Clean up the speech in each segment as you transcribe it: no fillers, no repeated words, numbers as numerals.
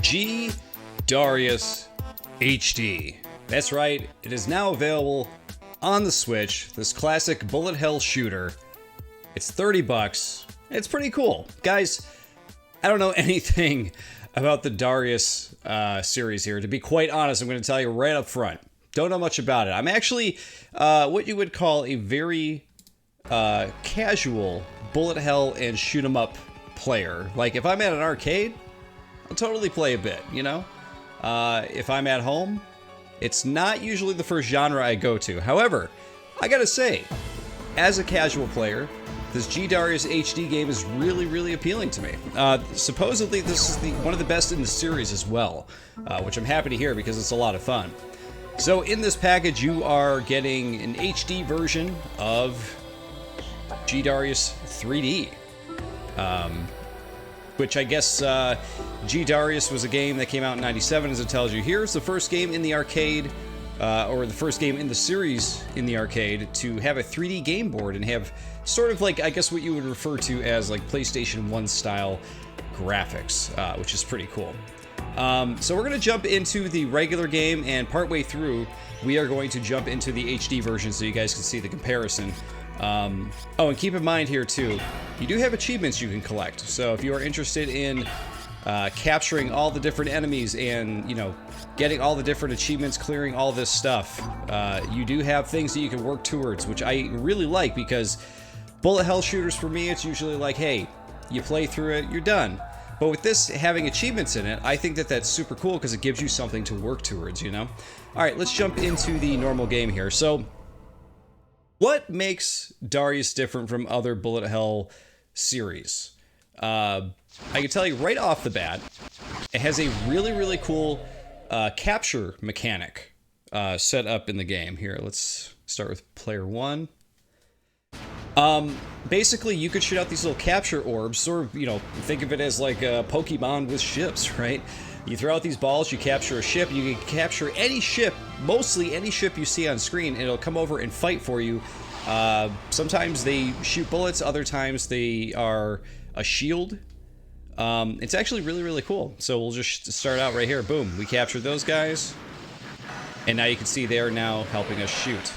G Darius HD. That's right, it is now available on the Switch, this classic bullet hell shooter. It's $30. It's pretty cool. Guys, I don't know anything about the Darius series here. To be quite honest, I'm going to tell you right up front. Don't know much about it. I'm actually what you would call a very casual bullet hell and shoot 'em up player. Like, if I'm at an arcade, I'll totally play a bit, you know? If I'm at home, it's not usually the first genre I go to. However, I gotta say, as a casual player, this G Darius HD game is really, really appealing to me. Supposedly, this is one of the best in the series as well, which I'm happy to hear because it's a lot of fun. So in this package, you are getting an HD version of G Darius 3D. Which I guess G Darius was a game that came out in '97, as it tells you. Here's the first game in the arcade, or the first game in the series in the arcade to have a 3D game board and have sort of like, I guess what you would refer to as like PlayStation 1 style graphics, which is pretty cool. So we're going to jump into the regular game, and partway through, we are going to jump into the HD version so you guys can see the comparison. Oh, and keep in mind here too, you do have achievements you can collect. So if you are interested in capturing all the different enemies and, you know, getting all the different achievements, clearing all this stuff, you do have things that you can work towards, which I really like, because bullet hell shooters for me, it's usually like, hey, you play through it, you're done. But with this having achievements in it, I think that that's super cool because it gives you something to work towards, you know? All right, let's jump into the normal game here. So what makes Darius different from other bullet hell series? I can tell you right off the bat, it has a really, really cool capture mechanic set up in the game. Here, let's start with player one. Basically, you could shoot out these little capture orbs, sort of, you know, think of it as like a Pokemon with ships, right? You throw out these balls, you capture a ship, you can capture any ship, mostly any ship you see on screen, and it'll come over and fight for you. Sometimes they shoot bullets, other times they are a shield. It's actually really, really cool. So we'll just start out right here. Boom, we captured those guys. And now you can see they're now helping us shoot,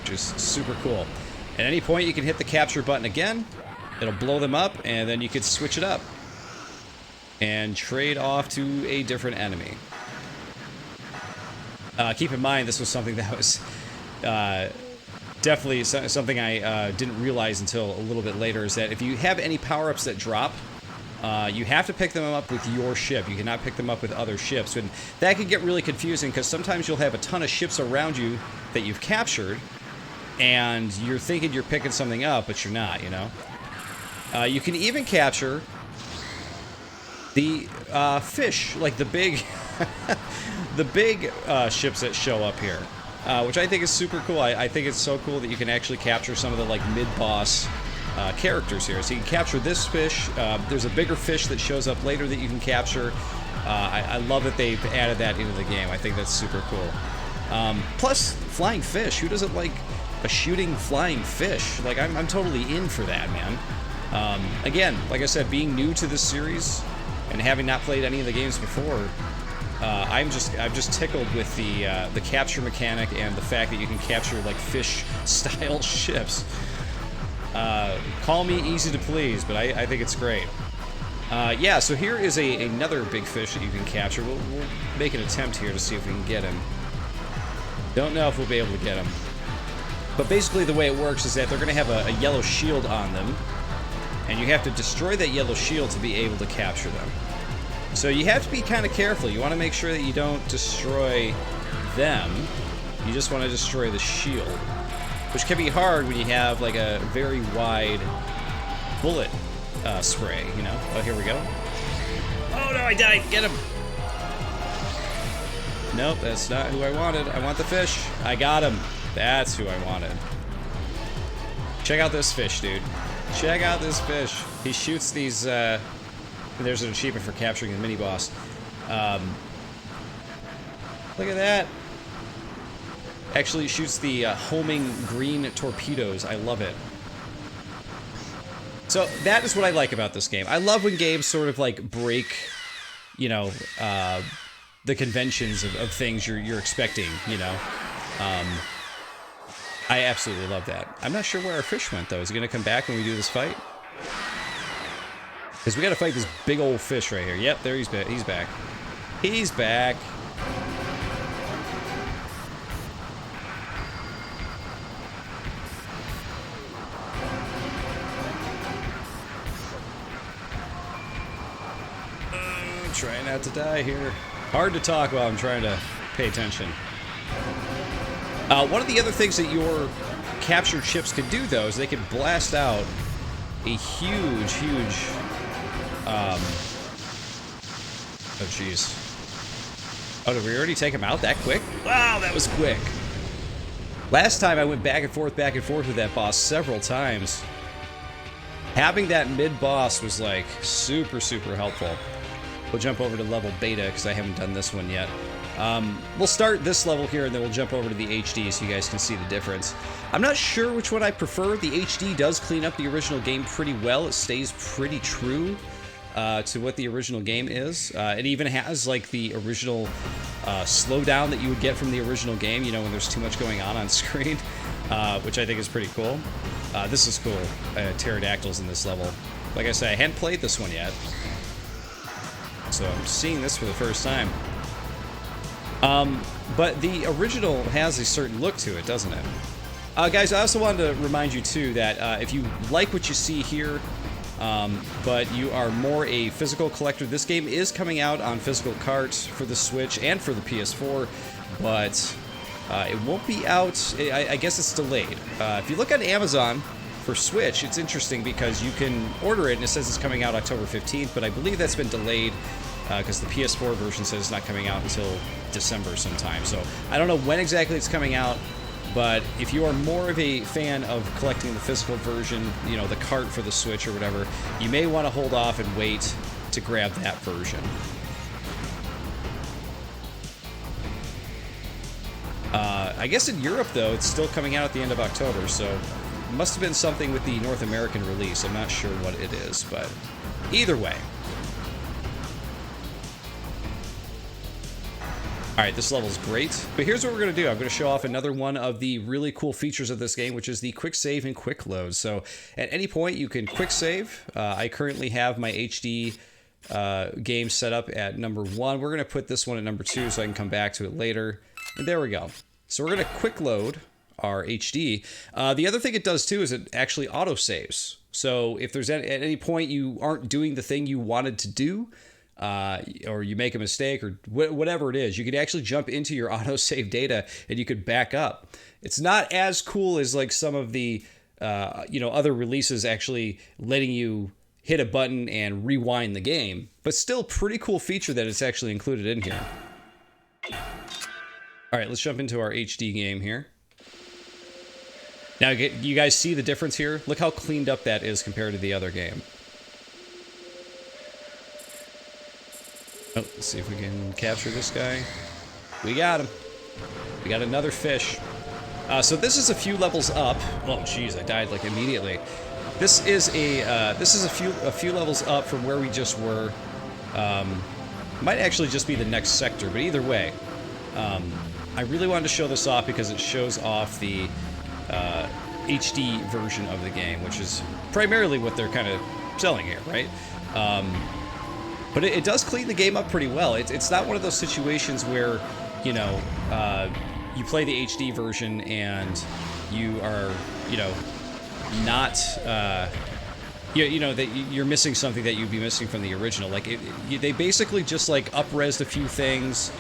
which is super cool. At any point, you can hit the capture button again. It'll blow them up, and then you could switch it up and trade off to a different enemy. Keep in mind, this was something that was definitely something I didn't realize until a little bit later, is that if you have any power-ups that drop, you have to pick them up with your ship. You cannot pick them up with other ships. And that can get really confusing, because sometimes you'll have a ton of ships around you that you've captured, and you're thinking you're picking something up, but you're not, you know? You can even capture the fish, like the big, the big ships that show up here, which I think is super cool. I think it's so cool that you can actually capture some of the like mid-boss characters here. So you can capture this fish. There's a bigger fish that shows up later that you can capture. I love that they've added that into the game. I think that's super cool. Plus, flying fish. Who doesn't like a shooting flying fish? Like, I'm totally in for that, man. Again, like I said, being new to this series and having not played any of the games before, I'm just tickled with the capture mechanic and the fact that you can capture like fish-style ships. Call me easy to please, but I think it's great. Yeah, so here is another big fish that you can capture. We'll make an attempt here to see if we can get him. Don't know if we'll be able to get him. But basically the way it works is that they're going to have a yellow shield on them, and you have to destroy that yellow shield to be able to capture them. So you have to be kind of careful. You want to make sure that you don't destroy them. You just want to destroy the shield, which can be hard when you have like a very wide bullet spray, you know? Oh, here we go. Oh no, I died! Get him! Nope, that's not who I wanted. I want the fish. I got him. That's who I wanted. Check out this fish, dude. Check out this fish. He shoots these, there's an achievement for capturing the mini-boss. Look at that. Actually shoots the homing green torpedoes. I love it. So that is what I like about this game. I love when games sort of like break, you know, the conventions of things you're expecting, you know. I absolutely love that. I'm not sure where our fish went, though. Is he going to come back when we do this fight? Because we got to fight this big old fish right here. Yep, there he's back. He's back. He's back. Trying not to die here. Hard to talk while I'm trying to pay attention. One of the other things that your captured ships can do, though, is they can blast out a huge, huge... oh, jeez. Oh, did we already take him out that quick? Wow, that was quick. Last time I went back and forth with that boss several times. Having that mid-boss was, like, super, super helpful. We'll jump over to level beta, because I haven't done this one yet. We'll start this level here, and then we'll jump over to the HD so you guys can see the difference. I'm not sure which one I prefer. The HD does clean up the original game pretty well. It stays pretty true to what the original game is. It even has, like, the original slowdown that you would get from the original game, you know, when there's too much going on screen, which I think is pretty cool. This is cool. Pterodactyls in this level. Like I said, I hadn't played this one yet. So I'm seeing this for the first time. But the original has a certain look to it, doesn't it? Guys, I also wanted to remind you, too, that if you like what you see here, but you are more a physical collector, this game is coming out on physical carts for the Switch and for the PS4, but it won't be out. I guess it's delayed. If you look on Amazon for Switch, it's interesting because you can order it and it says it's coming out October 15th, but I believe that's been delayed because the PS4 version says it's not coming out until December sometime. So I don't know when exactly it's coming out, but if you are more of a fan of collecting the physical version, you know, the cart for the Switch or whatever, you may want to hold off and wait to grab that version. I guess in Europe, though, it's still coming out at the end of October, so it must have been something with the North American release. I'm not sure what it is, but either way. Alright, this level's great, but here's what we're going to do. I'm going to show off another one of the really cool features of this game, which is the quick save and quick load. So at any point you can quick save. I currently have my HD game set up at number 1. We're going to put this one at number 2 so I can come back to it later. And there we go. So we're going to quick load our HD. The other thing it does too is it actually auto saves. So if there's at any point you aren't doing the thing you wanted to do, or you make a mistake, or whatever it is, you could actually jump into your autosave data and you could back up. It's not as cool as like some of the other releases actually letting you hit a button and rewind the game, but still pretty cool feature that it's actually included in here. All right, let's jump into our HD game here. Now, you guys see the difference here? Look how cleaned up that is compared to the other game. Oh, let's see if we can capture this guy. We got him. We got another fish. So this is a few levels up. Oh, jeez, I died like immediately. This is a few levels up from where we just were. Might actually just be the next sector, but either way, I really wanted to show this off because it shows off the HD version of the game, which is primarily what they're kind of selling here, right? But it does clean the game up pretty well. It's not one of those situations where, you know, you play the HD version and you are, you know, not, you know, that you're missing something that you'd be missing from the original. Like, they basically just, like, up-resed a few things.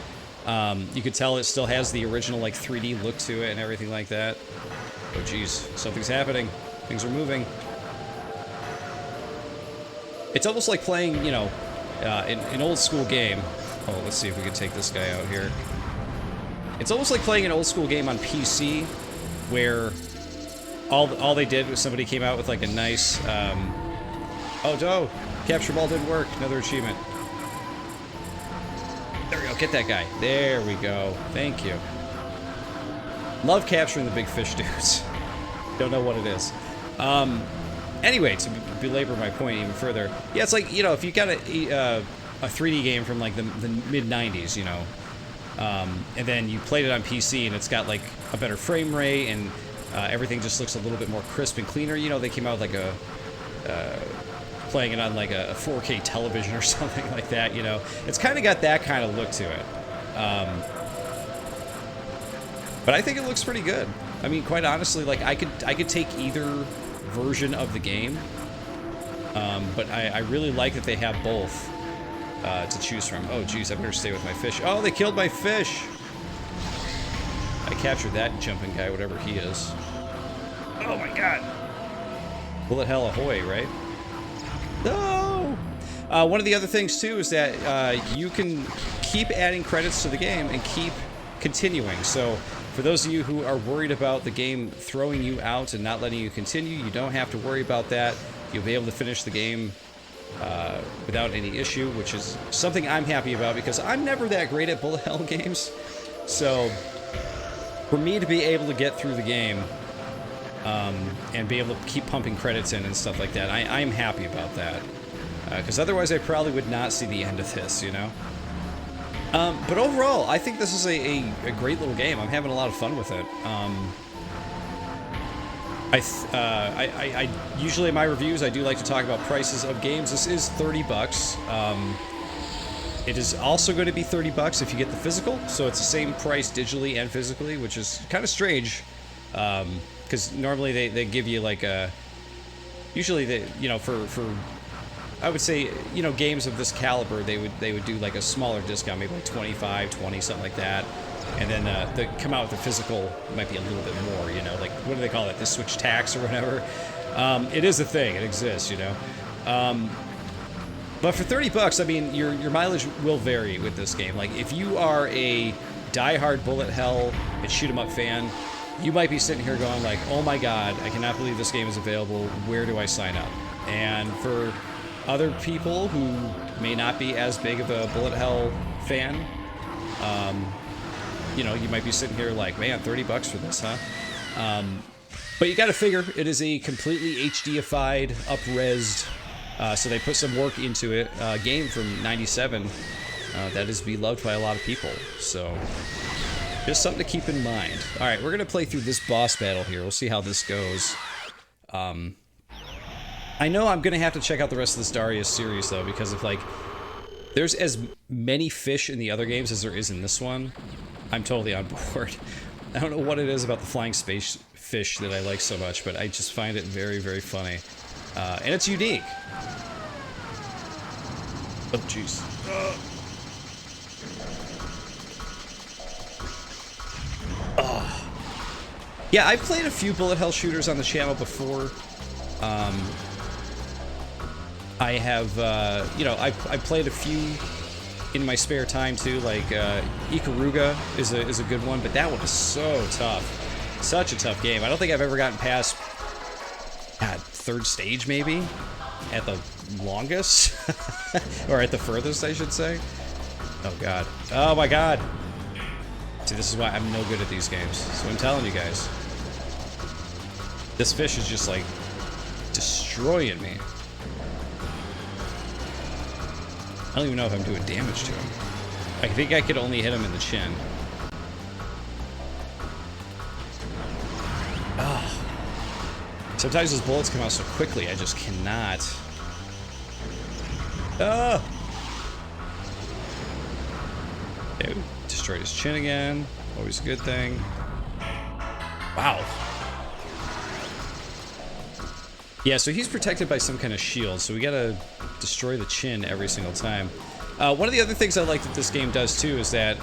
You could tell it still has the original, like, 3D look to it and everything like that. Oh, geez. Something's happening. Things are moving. It's almost like playing, you know, an old school game. Oh, let's see if we can take this guy out here. It's almost like playing an old school game on PC, where all they did was somebody came out with like a nice. Oh no, capture ball didn't work. Another achievement. There we go. Get that guy. There we go. Thank you. Love capturing the big fish dudes. Don't know what it is. Anyway, to belabor my point even further, yeah, it's like, you know, if you got a 3D game from like the mid 90s, you know, and then you played it on PC and it's got like a better frame rate and everything just looks a little bit more crisp and cleaner. You know, they came out with like playing it on like a 4K television or something like that. You know, it's kind of got that kind of look to it. But I think it looks pretty good. I mean, quite honestly, like I could take either version of the game, but I really like that they have both to choose from. Oh, geez, I better stay with my fish. Oh, they killed my fish. I captured that jumping guy, whatever he is. Oh my god. Bullet hell ahoy, right? No! One of the other things, too, is that you can keep adding credits to the game and keep continuing. So, for those of you who are worried about the game throwing you out and not letting you continue, you don't have to worry about that. You'll be able to finish the game without any issue, which is something I'm happy about because I'm never that great at bullet hell games. So, for me to be able to get through the game and be able to keep pumping credits in and stuff like that, I'm happy about that. Because otherwise I probably would not see the end of this, you know? But overall, I think this is a great little game. I'm having a lot of fun with it. I usually in my reviews, I do like to talk about prices of games. This is $30. It is also going to be $30 if you get the physical, so it's the same price digitally and physically, which is kind of strange. Because normally they give you like a... Usually, they, you know, for I would say, you know, games of this caliber, they would do like a smaller discount, maybe like 25, 20, something like that. And then they come out with the physical, might be a little bit more, you know, like, what do they call it, the Switch tax or whatever. It is a thing, it exists, you know. But for $30, I mean, your mileage will vary with this game. Like, if you are a diehard bullet hell and shoot 'em up fan, you might be sitting here going like, oh my god, I cannot believe this game is available, where do I sign up? And for other people who may not be as big of a bullet hell fan, you know, you might be sitting here like, man, $30 for this, huh? But you gotta figure, it is a completely HD-ified, up-resed, so they put some work into it, game from 97 that is beloved by a lot of people, so just something to keep in mind. Alright, we're gonna play through this boss battle here, we'll see how this goes. I know I'm gonna have to check out the rest of this Darius series, though, because if, like, there's as many fish in the other games as there is in this one, I'm totally on board. I don't know what it is about the flying space fish that I like so much, but I just find it very, very funny. And it's unique. Oh, jeez. Oh. Yeah, I've played a few bullet hell shooters on the channel before. I have, you know, I played a few in my spare time too, like Ikaruga is a good one, but that one is so tough. Such a tough game. I don't think I've ever gotten past, God, third stage maybe? At the longest? Or at the furthest, I should say. Oh god. Oh my god! See, this is why I'm no good at these games. So I'm telling you guys. This fish is just like destroying me. I don't even know if I'm doing damage to him. I think I could only hit him in the chin. Oh. Sometimes those bullets come out so quickly, I just cannot. Oh! Okay, we destroyed his chin again. Always a good thing. Wow. Yeah, so he's protected by some kind of shield, so we gotta destroy the chin every single time. One of the other things I like that this game does too is that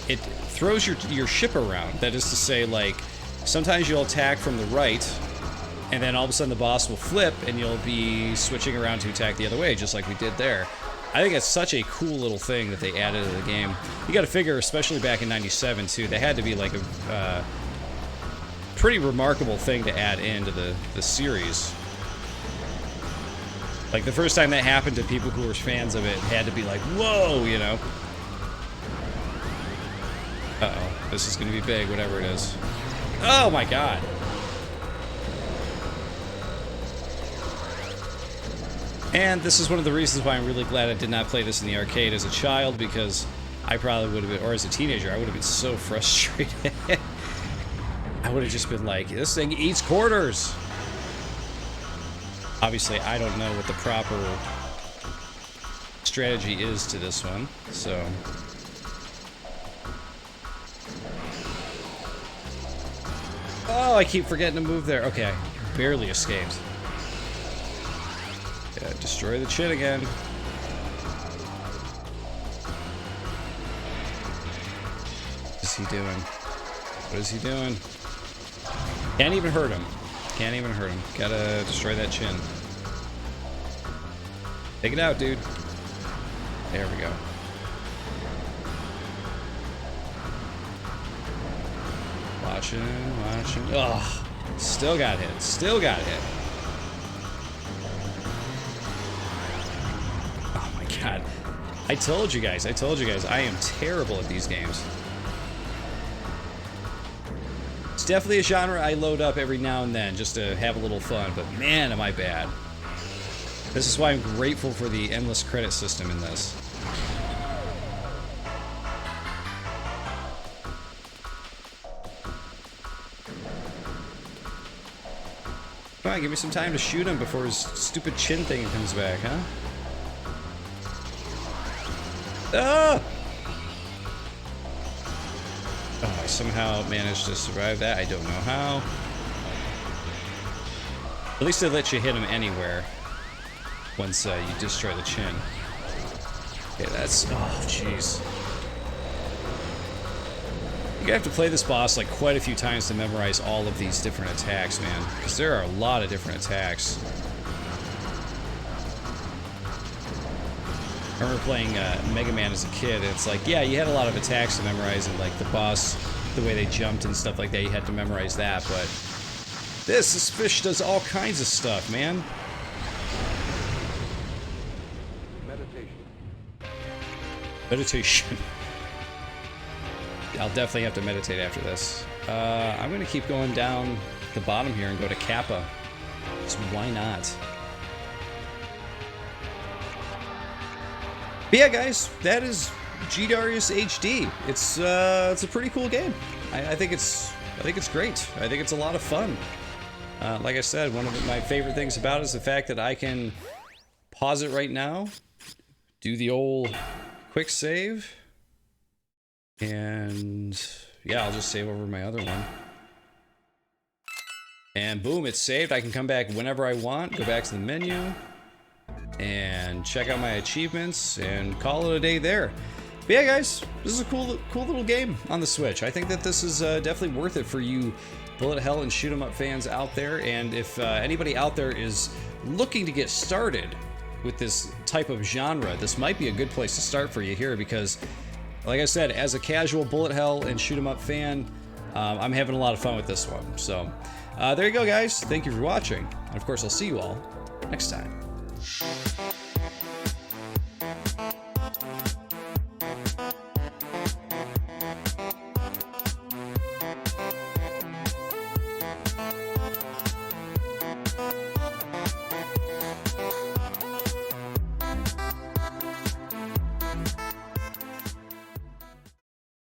it throws your ship around. That is to say, like, sometimes you'll attack from the right, and then all of a sudden the boss will flip, and you'll be switching around to attack the other way, just like we did there. I think it's such a cool little thing that they added to the game. You gotta figure, especially back in 97 too, they had to be like a pretty remarkable thing to add into the series. Like, the first time that happened to people who were fans of it had to be like, whoa, you know? Uh-oh. This is gonna be big, whatever it is. Oh my god! And this is one of the reasons why I'm really glad I did not play this in the arcade as a child, because I probably would have been, or as a teenager, I would have been so frustrated. I would have just been like, this thing eats quarters. Obviously, I don't know what the proper strategy is to this one, so... Oh, I keep forgetting to move there. Okay, barely escaped. Yeah, destroy the chin again. What is he doing? What is he doing? Can't even hurt him. Can't even hurt him. Gotta destroy that chin. Take it out, dude. There we go. Watching. Ugh. Still got hit. Still got hit. Oh my god. I told you guys. I am terrible at these games. It's definitely a genre I load up every now and then just to have a little fun, but man, am I bad. This is why I'm grateful for the endless credit system in this. Come on, give me some time to shoot him before his stupid chin thing comes back, huh? Ah! Oh, I somehow managed to survive that. I don't know how. At least they let you hit him anywhere once you destroy the chin. Okay, that's... Oh, jeez. You're gonna have to play this boss like quite a few times to memorize all of these different attacks, man. Because there are a lot of different attacks. I remember playing Mega Man as a kid, and it's like, yeah, you had a lot of attacks to memorize, and like the boss, the way they jumped and stuff like that, you had to memorize that, but this fish does all kinds of stuff, man. Meditation. I'll definitely have to meditate after this. I'm gonna keep going down the bottom here and go to Kappa. So why not? But yeah, guys, that is G Darius HD. It's a pretty cool game. I think it's great. I think it's a lot of fun. Like I said, one of my favorite things about it is the fact that I can pause it right now, do the old quick save, and yeah, I'll just save over my other one. And boom, it's saved. I can come back whenever I want, go back to the menu, and check out my achievements, and call it a day there. But yeah, guys, this is a cool little game on the Switch. I think that this is definitely worth it for you bullet hell and shoot 'em up fans out there. And if anybody out there is looking to get started with this type of genre, this might be a good place to start for you here, because like I said, as a casual bullet hell and shoot 'em up fan, I'm having a lot of fun with this one. So there you go, guys. Thank you for watching, and of course I'll see you all next time.